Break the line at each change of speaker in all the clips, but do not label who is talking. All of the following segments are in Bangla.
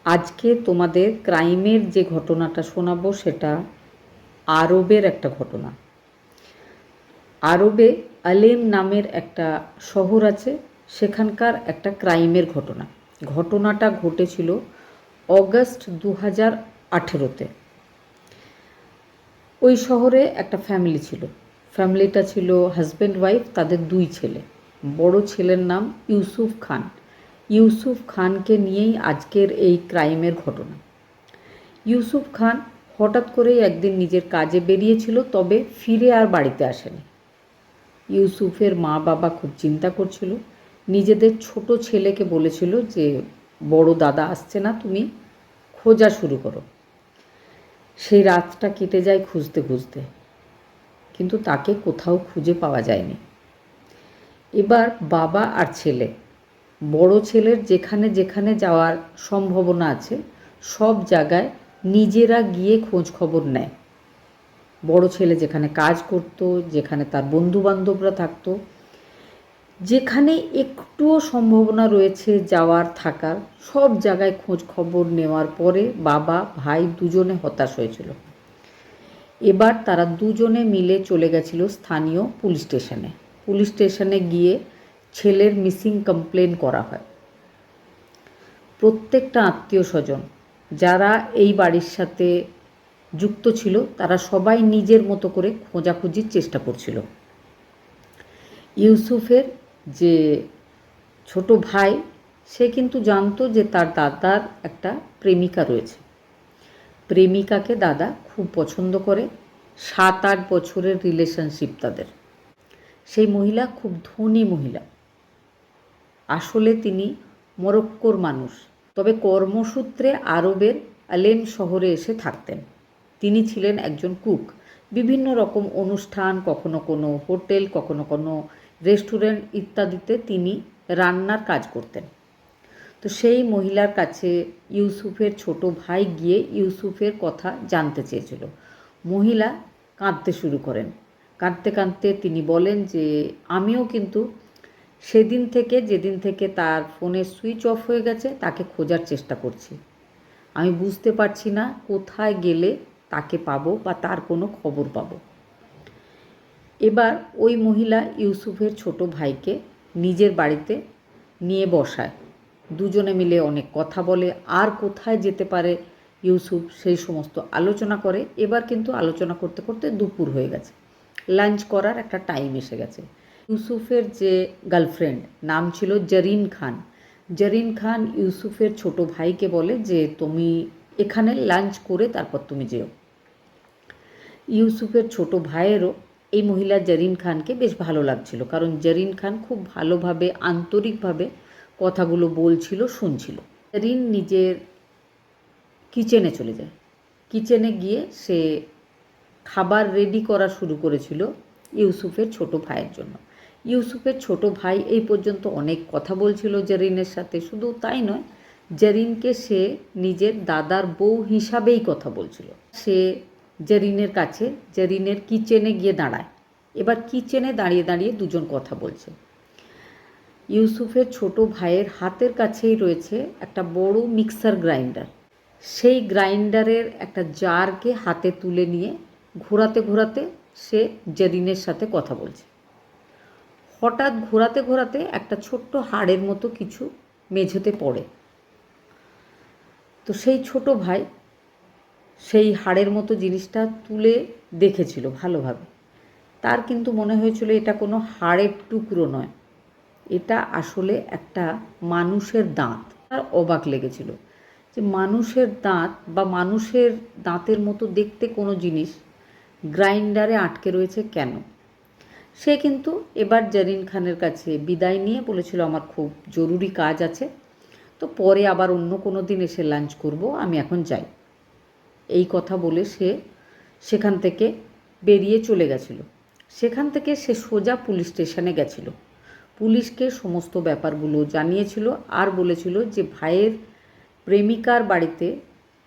আজকে তোমাদের ক্রাইমের যে ঘটনাটা শোনাবো সেটা আরবের একটা ঘটনা। আরবে আলেম নামের একটা শহর আছে, সেখানকার একটা ক্রাইমের ঘটনা। ঘটনাটা ঘটেছিল অগস্ট 2018-তে। ওই শহরে একটা ফ্যামিলি ছিল। ফ্যামিলিটা ছিল হাজব্যান্ড ওয়াইফ, তাদের 2 ছেলে। বড় ছেলের নাম ইউসুফ খান। ইউসুফ খানকে নিয়েই আজকের এই ক্রাইমের ঘটনা। ইউসুফ খান হঠাৎ করেই একদিন নিজের কাজে বেরিয়েছিল, তবে ফিরে আর বাড়িতে আসেনি। ইউসুফের মা বাবা খুব চিন্তা করছিল, নিজেদের ছোট ছেলেকে বলেছিল যে বড় দাদা আসছে না, তুমি খোঁজা শুরু করো। সেই রাতটা কেটে যায় খুঁজতে খুঁজতে, কিন্তু তাকে কোথাও খুঁজে পাওয়া যায়নি। এবার বাবা আর ছেলে, বড় ছেলের যেখানে যেখানে যাওয়ার সম্ভাবনা আছে সব জায়গায় নিজেরা গিয়ে খোঁজ খবর নেয়। বড় ছেলে যেখানে কাজ করত, যেখানে তার বন্ধুবান্ধবরা থাকতো, যেখানে একটুও সম্ভাবনা রয়েছে যাওয়ার থাকার, সব জায়গায় খোঁজ খবর নেওয়ার পরে বাবা ভাই দুজনে হতাশ হয়েছিল। এবার তারা দুজনে মিলে চলে গেছিল স্থানীয় পুলিশ স্টেশনে। পুলিশ স্টেশনে গিয়ে ছেলের মিসিং কমপ্লেন করা হয়। প্রত্যেকটা আত্মীয় স্বজন যারা এই বাড়ির সাথে যুক্ত ছিল তারা সবাই নিজের মতো করে খোঁজাখুঁজির চেষ্টা করছিল। ইউসুফের যে ছোট ভাই, সে কিন্তু জানতো যে তার দাদার একটা প্রেমিকা রয়েছে। প্রেমিকাকে দাদা খুব পছন্দ করে, 7-8 বছরের রিলেশনশিপ তাদের। সেই মহিলা খুব ধনী মহিলা। আসলে তিনি মরক্কোর মানুষ, তবে কর্মসূত্রে আরবের আলেম শহরে এসে থাকতেন। তিনি ছিলেন একজন কুক। বিভিন্ন রকম অনুষ্ঠান, কখনো কোনো হোটেল, কখনো কোনো রেস্টুরেন্ট ইত্যাদিতে তিনি রান্নার কাজ করতেন। তো সেই মহিলার কাছে ইউসুফের ছোট ভাই গিয়ে ইউসুফের কথা জানতে চেয়েছিল। মহিলা কাঁদতে শুরু করেন। কাঁদতে কাঁদতে তিনি বলেন যে আমিও কিন্তু সেদিন থেকে, যেদিন থেকে তার ফোনের সুইচ অফ হয়ে গেছে, তাকে খোঁজার চেষ্টা করছি। আমি বুঝতে পারছি না কোথায় গেলে তাকে পাবো বা তার কোনো খবর পাবো। এবার ওই মহিলা ইউসুফের ছোট ভাইকে নিজের বাড়িতে নিয়ে বসায়। দুজনে মিলে অনেক কথা বলে, আর কোথায় যেতে পারে ইউসুফ সেই সমস্ত আলোচনা করে। এবার কিন্তু আলোচনা করতে করতে দুপুর হয়ে গেছে, লাঞ্চ করার একটা টাইম এসে গেছে। ইউসুফের যে গার্লফ্রেন্ড, নাম ছিল জরিন খান। জরিন খান ইউসুফের ছোট ভাইকে বলে যে তুমি এখানে লাঞ্চ করে তারপর তুমি যেও। ইউসুফের ছোট ভাইয়েরও এই মহিলা জরিন খানকে বেশ ভালো লাগছিল, কারণ জরিন খান খুব ভালোভাবে আন্তরিকভাবে কথাগুলো বলছিল, শুনছিল। জরিন নিজের কিচেনে চলে যায়। কিচেনে গিয়ে সে খাবার রেডি করা শুরু করেছিল ইউসুফের ছোট ভাইয়ের জন্য। ইউসুফের ছোট ভাই এই পর্যন্ত অনেক কথা বলছিল জরিনের সাথে। শুধু তাই নয়, জরিনকে সে নিজের দাদার বউ হিসাবেই কথা বলছিল। সে জরিনের কাছে, জরিনের কিচেনে গিয়ে দাঁড়ায়। এবার কিচেনে দাঁড়িয়ে দাঁড়িয়ে দুজন কথা বলছে। ইউসুফের ছোট ভাইয়ের হাতের কাছেই রয়েছে একটা বড় মিক্সার গ্রাইন্ডার। সেই গ্রাইন্ডারের একটা জারকে হাতে তুলে নিয়ে ঘোরাতে ঘোরাতে সে জরিনের সাথে কথা বলছে। হঠাৎ ঘোরাতে ঘোরাতে একটা ছোট্ট হাড়ের মতো কিছু মেঝেতে পড়ে। তো সেই ছোট ভাই সেই হাড়ের মতো জিনিসটা তুলে দেখেছিল ভালোভাবে। তার কিন্তু মনে হয়েছিল এটা কোনো হাড়ের টুকরো নয়, এটা আসলে একটা মানুষের দাঁত। তার অবাক লেগেছিল যে মানুষের দাঁত বা মানুষের দাঁতের মতো দেখতে কোনো জিনিস গ্রাইন্ডারে আটকে রয়েছে কেন। সে কিন্তু এবার জরিন খানের কাছে বিদায় নিয়ে বলেছিল আমার খুব জরুরি কাজ আছে, তো পরে আবার অন্য কোনো দিন এসে লাঞ্চ করব, আমি এখন যাই। এই কথা বলে সে সেখান থেকে বেরিয়ে চলে গেছিল। সেখান থেকে সে সোজা পুলিশ স্টেশনে গেছিল। পুলিশকে সমস্ত ব্যাপারগুলো জানিয়েছিল আর বলেছিল যে ভাইয়ের প্রেমিকার বাড়িতে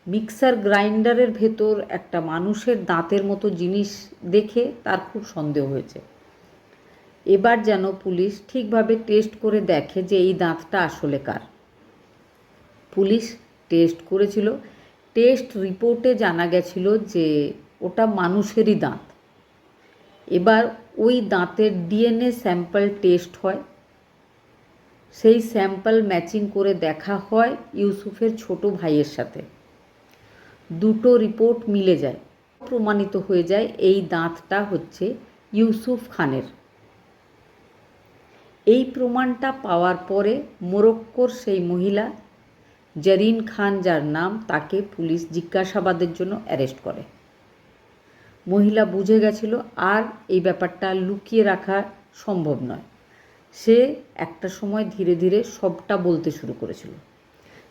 মিক্সার গ্রাইন্ডারের ভেতর একটা মানুষের দাঁতের মতো জিনিস দেখে তার খুব সন্দেহ হয়েছে। এবার যেন পুলিশ ঠিকভাবে টেস্ট করে দেখে যে এই দাঁতটা আসলে কার। পুলিশ টেস্ট করেছিল। টেস্ট রিপোর্টে জানা গেছিল যে ওটা মানুষেরই দাঁত। এবার ওই দাঁতের ডিএনএ স্যাম্পল টেস্ট হয়, সেই স্যাম্পল ম্যাচিং করে দেখা হয় ইউসুফের ছোট ভাইয়ের সাথে। দুটো রিপোর্ট মিলে যায়, প্রমাণিত হয়ে যায় এই দাঁতটা হচ্ছে ইউসুফ খানের। এই প্রমাণটা পাওয়ার পরে মোরক্কোর সেই মহিলা জরিন খান, যার নাম, তাকে পুলিশ জিজ্ঞাসাবাদের জন্য অ্যারেস্ট করে। মহিলা বুঝে গেছিল আর এই ব্যাপারটা লুকিয়ে রাখা সম্ভব নয়। সে একটা সময় ধীরে ধীরে সবটা বলতে শুরু করেছিল।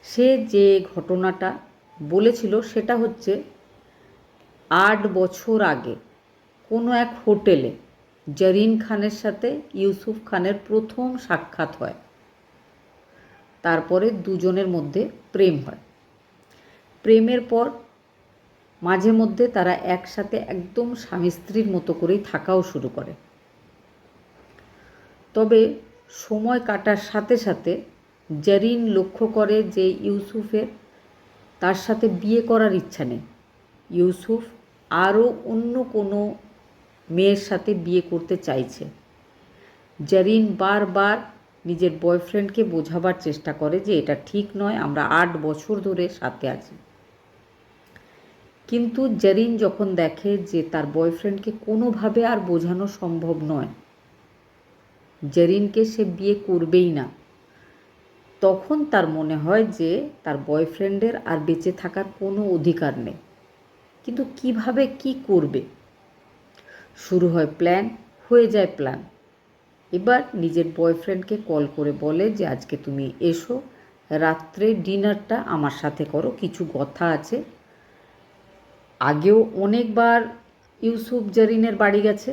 সে যে ঘটনাটা বলেছিল সেটা হচ্ছে 8 বছর আগে কোনো এক হোটেলে জরিন খানের সাথে ইউসুফ খানের প্রথম সাক্ষাৎ হয়। তারপরে দুজনের মধ্যে প্রেম হয়। প্রেমের পর মাঝে মধ্যে তারা একসাথে একদম স্বামী স্ত্রীর মতো করেই থাকাও শুরু করে। তবে সময় কাটার সাথে সাথে জরিন লক্ষ্য করে যে ইউসুফের তার সাথে বিয়ে করার ইচ্ছা নেই। ইউসুফ আরও অন্য কোনো মেয়ের সাথে বিয়ে করতে চাইছে। জরিন বারবার নিজের বয়ফ্রেন্ডকে বোঝাবার চেষ্টা করে যে এটা ঠিক নয়, আমরা 8 বছর ধরে সাথে আছি। কিন্তু জরিন যখন দেখে যে তার বয়ফ্রেন্ডকে কোনোভাবে আর বোঝানো সম্ভব নয়, জরিনকে সে বিয়ে করবেই না, তখন তার মনে হয় যে তার বয়ফ্রেন্ডের আর বেঁচে থাকার কোনো অধিকার নেই। কিন্তু কিভাবে কি করবে? শুরু হয় প্ল্যান, হয়ে যায় প্ল্যান। এবার নিজের বয়ফ্রেন্ডকে কল করে বলে যে আজকে তুমি এসো, রাত্রে ডিনারটা আমার সাথে করো, কিছু কথা আছে। আগেও অনেকবার ইউসুফ জরিনের বাড়ি গেছে,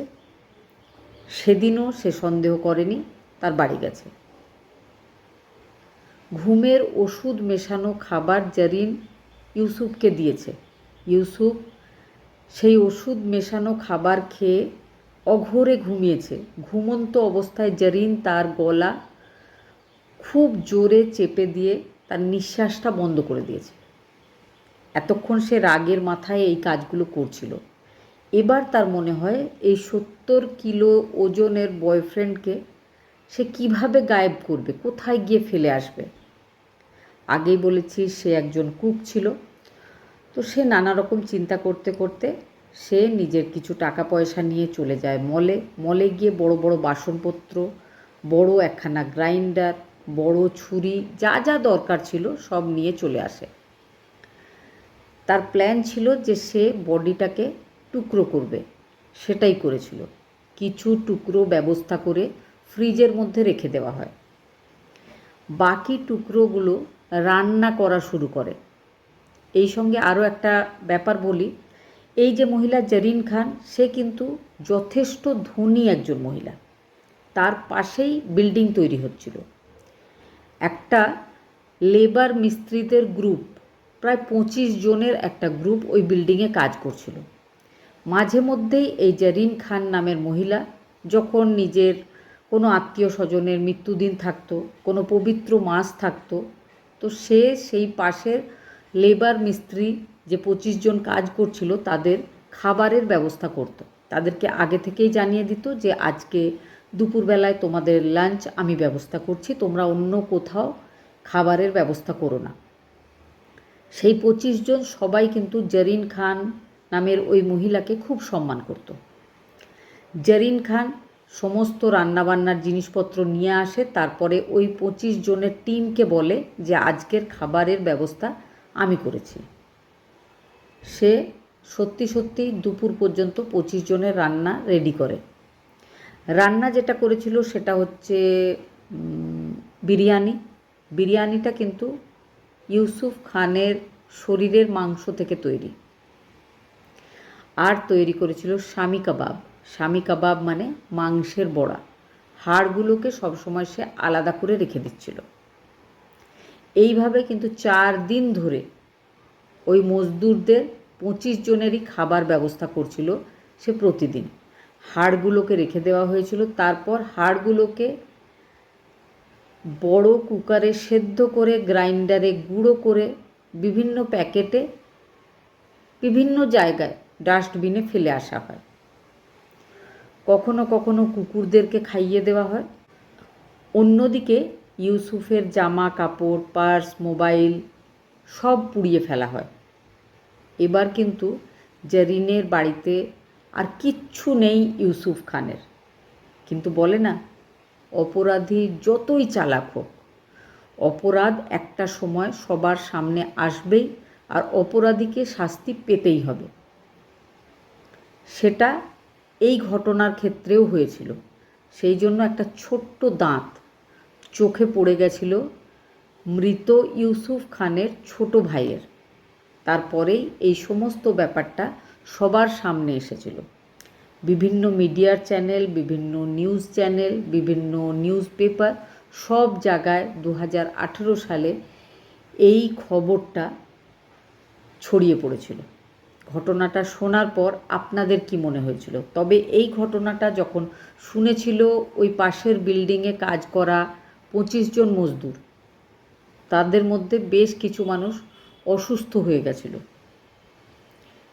সেদিনও সে সন্দেহ করেনি, তার বাড়ি গেছে। ঘুমের ওষুধ মেশানো খাবার জরিন ইউসুফকে দিয়েছে। ইউসুফ সেই ওষুধ মেশানো খাবার খেয়ে অঘোরে ঘুমিয়েছে। ঘুমন্ত অবস্থায় জরিন তার গলা খুব জোরে চেপে দিয়ে তার নিঃশ্বাসটা বন্ধ করে দিয়েছে। এতক্ষণ সে রাগের মাথায় এই কাজগুলো করছিল। এবার তার মনে হয় এই 70 কিলো ওজনের বয়ফ্রেন্ডকে সে কিভাবে গায়েব করবে, কোথায় গিয়ে ফেলে আসবে। আগেই বলেছি সে একজন কুক ছিল। তো সে নানা রকম চিন্তা করতে করতে সে নিজের কিছু টাকা পয়সা নিয়ে চলে যায় মলে গিয়ে বড় বড় বাসনপত্র, বড় একখানা গ্রাইন্ডার, বড় ছুরি, যা যা দরকার ছিল সব নিয়ে চলে আসে। তার প্ল্যান ছিল যে সে বডিটাকে টুকরো করবে, সেটাই করেছিল। কিছু টুকরো ব্যবস্থা করে ফ্রিজের মধ্যে রেখে দেওয়া হয়। বাকি টুকরোগুলো রান্না করা শুরু করে। এই সঙ্গে আরও একটা ব্যাপার বলি, এই যে মহিলা জরিন খান, সে কিন্তু যথেষ্ট ধনী একজন মহিলা। তার পাশেই বিল্ডিং তৈরি হচ্ছিল। একটা লেবার মিস্ত্রিদের গ্রুপ, প্রায় 25 জনের একটা গ্রুপ ওই বিল্ডিংয়ে কাজ করছিল। মাঝে মধ্যেই এই জরিন খান নামের মহিলা যখন নিজের কোনো আত্মীয় স্বজনের মৃত্যুদিন থাকতো, কোনো পবিত্র মাস থাকতো, তো সে সেই পাশের লেবার মিস্ত্রি যে 25 জন কাজ করছিল তাদের খাবারের ব্যবস্থা করত। তাদেরকে আগে থেকেই জানিয়ে দিত যে আজকে দুপুরবেলায় তোমাদের লাঞ্চ আমি ব্যবস্থা করছি, তোমরা অন্য কোথাও খাবারের ব্যবস্থা করো না। সেই 25 জন সবাই কিন্তু জরিন খান নামের ওই মহিলাকে খুব সম্মান করত। জরিন খান সমস্ত রান্নাবান্নার জিনিসপত্র নিয়ে আসে, তারপরে ওই 25 জনের টিমকে বলে যে আজকের খাবারের ব্যবস্থা আমি করেছি। সে সত্যি সত্যি দুপুর পর্যন্ত 25 জনের রান্না রেডি করে। রান্না যেটা করেছিল সেটা হচ্ছে বিরিয়ানিটা কিন্তু ইউসুফ খানের শরীরের মাংস থেকে তৈরি। আর তৈরি করেছিল স্বামী কাবাব মানে মাংসের বড়া। হাড়গুলোকে সবসময় সে আলাদা করে রেখে দিচ্ছিল। এইভাবে কিন্তু 4 দিন ধরে ওই মজদুরদের 25 জনেরই খাবার ব্যবস্থা করছিল সে প্রতিদিন। হাড়গুলোকে রেখে দেওয়া হয়েছিল। তারপর হাড়গুলোকে বড় কুকারে সেদ্ধ করে গ্রাইন্ডারে গুঁড়ো করে বিভিন্ন প্যাকেটে বিভিন্ন জায়গায় ডাস্টবিনে ফেলে আসা হয়। কখনো কখনো কুকুরদেরকে খাইয়ে দেওয়া হয়। অন্যদিকে ইউসুফের জামা কাপড়, পার্স, মোবাইল সব পুড়িয়ে ফেলা হয়। এবার কিন্তু জারিনের বাড়িতে আর কিচ্ছু নেই ইউসুফ খানের। কিন্তু বলে না, অপরাধী যতই চালাক হোক, অপরাধ একটা সময় সবার সামনে আসবেই আর অপরাধীকে শাস্তি পেতেই হবে। সেটা এই ঘটনার ক্ষেত্রেও হয়েছিল। সেই জন্য একটা ছোট্ট দাঁত চোখে পড়ে গেছিল মৃত ইউসুফ খানের ছোট ভাইয়ের। তারপরেই এই সমস্ত ব্যাপারটা সবার সামনে এসেছিল। বিভিন্ন মিডিয়ার চ্যানেল, বিভিন্ন নিউজ চ্যানেল, বিভিন্ন নিউজ পেপার সব জায়গায় 2018 সালে এই খবরটা ছড়িয়ে পড়েছিল। ঘটনাটা শোনার পর আপনাদের কি মনে হয়েছিল? তবে এই ঘটনাটা যখন শুনেছিল ওই পাশের বিল্ডিংয়ে কাজ করা 25 জন মজদুর, তাদের মধ্যে বেশ কিছু মানুষ অসুস্থ হয়ে গেছিল।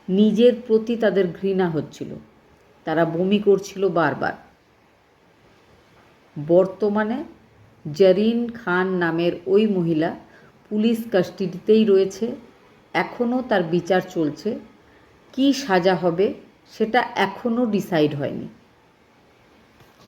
নিজের প্রতি তাদের ঘৃণা হচ্ছিল, তারা বমি করছিল বারবার। বর্তমানে জারিন খান নামের ওই মহিলা পুলিশ কাস্টাডিতেই রয়েছে। এখনও তার বিচার চলছে। কী সাজা হবে সেটা এখনও ডিসাইড হয়নি।